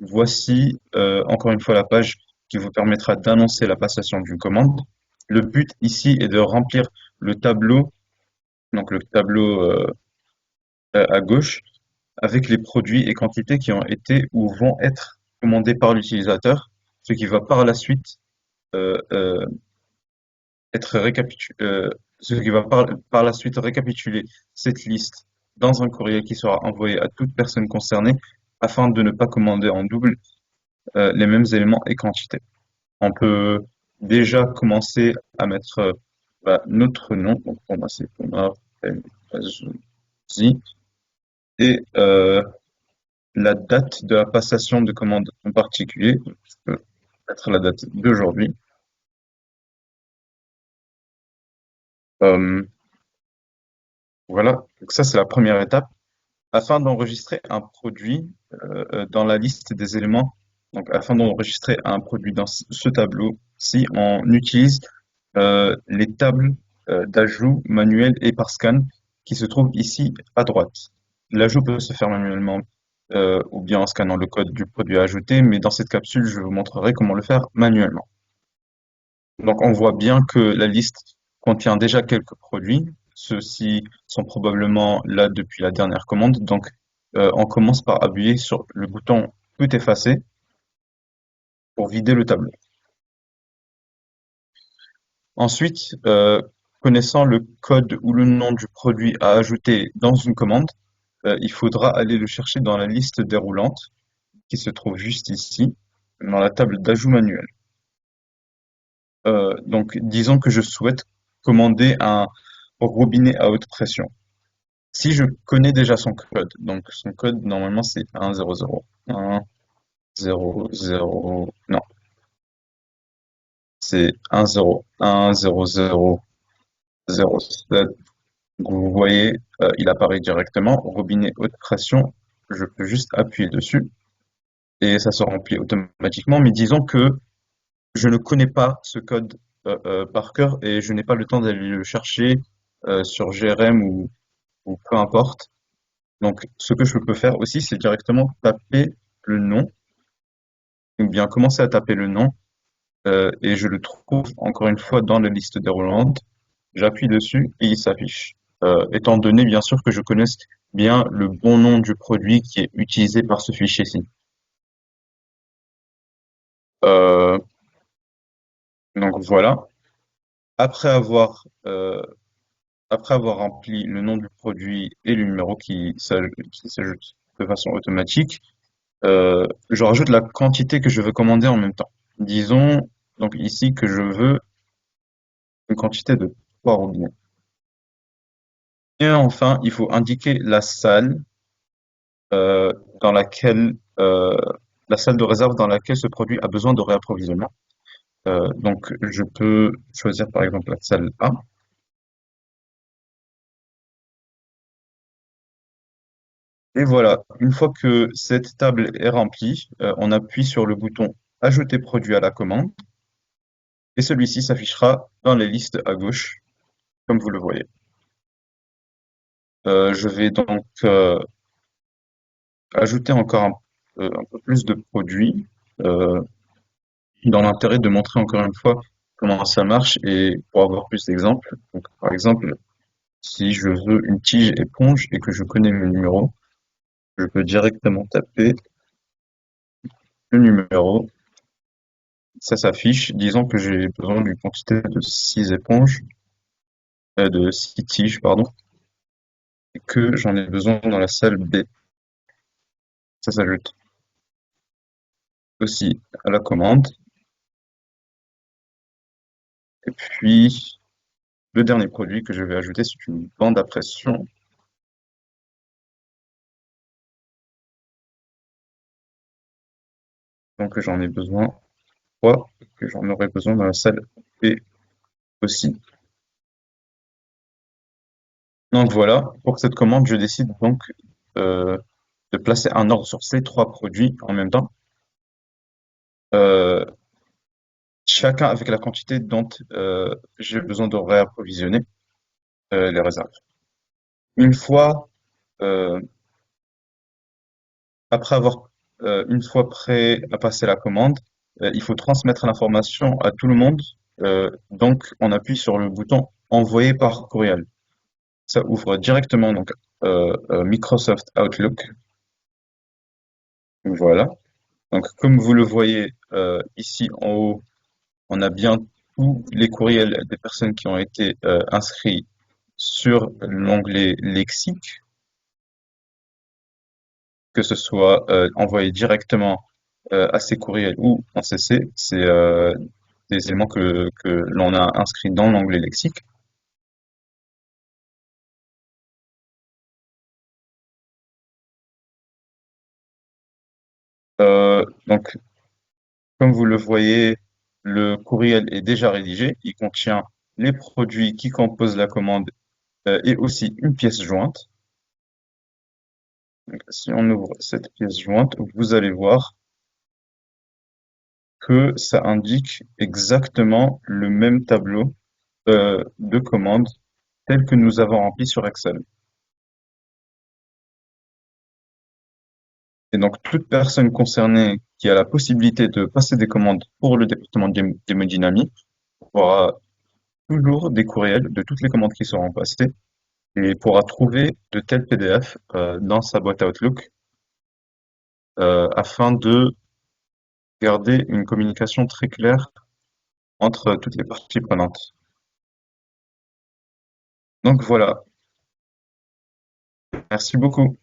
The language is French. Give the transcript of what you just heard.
Voici encore une fois la page qui vous permettra d'annoncer la passation d'une commande. Le but ici est de remplir le tableau, donc le tableau à gauche, avec les produits et quantités qui ont été ou vont être commandés par l'utilisateur, ce qui va par la suite euh, euh, être ce qui va par la suite récapituler cette liste dans un courrier qui sera envoyé à toute personne concernée afin de ne pas commander en double les mêmes éléments et quantités. On peut déjà commencer à mettre notre nom, donc pour moi c'est Omar El Azouz, et la date de la passation de commande en particulier. Je peux mettre la date d'aujourd'hui. Euh, voilà, donc ça c'est la première étape. Afin d'enregistrer un produit dans la liste des éléments, donc afin d'enregistrer un produit dans ce tableau-ci, on utilise les tables d'ajout manuel et par scan qui se trouvent ici à droite. L'ajout peut se faire manuellement ou bien en scannant le code du produit à ajouter, mais dans cette capsule, je vous montrerai comment le faire manuellement. Donc on voit bien que la liste contient déjà quelques produits. Ceux-ci sont probablement là depuis la dernière commande. Donc on commence par appuyer sur le bouton Tout effacer pour vider le tableau. Ensuite, connaissant le code ou le nom du produit à ajouter dans une commande, il faudra aller le chercher dans la liste déroulante qui se trouve juste ici, dans la table d'ajout manuel. Donc disons que je souhaite commander un robinet à haute pression. Si je connais déjà son code, donc son code normalement c'est 100 100, non, c'est 10 1000007. Donc vous voyez, il apparaît directement, robinet haute pression, je peux juste appuyer dessus et ça se remplit automatiquement. Mais disons que je ne connais pas ce code par cœur et je n'ai pas le temps d'aller le chercher sur GRM ou peu importe. Donc ce que je peux faire aussi, c'est directement taper le nom ou bien commencer à taper le nom et je le trouve encore une fois dans la liste déroulante. J'appuie dessus et il s'affiche. Étant donné bien sûr que je connaisse bien le bon nom du produit qui est utilisé par ce fichier-ci. Euh, donc voilà. Après avoir après avoir rempli le nom du produit et le numéro qui s'ajoute de façon automatique, je rajoute la quantité que je veux commander en même temps. Disons donc ici que je veux une quantité de 3 robinets. Et enfin, il faut indiquer la salle euh, dans laquelle la salle de réserve dans laquelle ce produit a besoin de réapprovisionnement. Donc, je peux choisir par exemple la salle A. Et voilà, une fois que cette table est remplie, on appuie sur le bouton Ajouter produit à la commande et celui-ci s'affichera dans les listes à gauche, comme vous le voyez. Je vais donc ajouter encore un peu plus de produits euh, dans l'intérêt de montrer encore une fois comment ça marche et pour avoir plus d'exemples. Donc, par exemple, si je veux une tige éponge et que je connais le numéro, je peux directement taper le numéro, ça s'affiche. Disons que j'ai besoin d'une quantité de 6 éponges, de 6 tiges, pardon, et que j'en ai besoin dans la salle B. Ça s'ajoute aussi à la commande. Et puis, le dernier produit que je vais ajouter, c'est une bande à pression. Donc, j'en ai besoin 3, que j'en aurai besoin dans la salle B aussi. Donc voilà, pour cette commande, je décide donc euh, de placer un ordre sur ces 3 produits en même temps, euh, chacun avec la quantité dont j'ai besoin de réapprovisionner les réserves. Une fois, euh, après avoir une fois prêt à passer la commande, il faut transmettre l'information à tout le monde. Donc, on appuie sur le bouton Envoyer par courriel. Ça ouvre directement donc Microsoft Outlook. Voilà. Donc, comme vous le voyez ici en haut, on a bien tous les courriels des personnes qui ont été inscrits sur l'onglet lexique, que ce soit envoyé directement à ces courriels ou en CC. C'est des éléments que l'on a inscrits dans l'onglet lexique. Donc, comme vous le voyez, le courriel est déjà rédigé. Il contient les produits qui composent la commande et aussi une pièce jointe. Donc, si on ouvre cette pièce jointe, vous allez voir que ça indique exactement le même tableau de commande tel que nous avons rempli sur Excel. Et donc, toute personne concernée qui a la possibilité de passer des commandes pour le département d'hémodynamie aura toujours des courriels de toutes les commandes qui seront passées et pourra trouver de tels PDF dans sa boîte Outlook afin de garder une communication très claire entre toutes les parties prenantes. Donc voilà, merci beaucoup.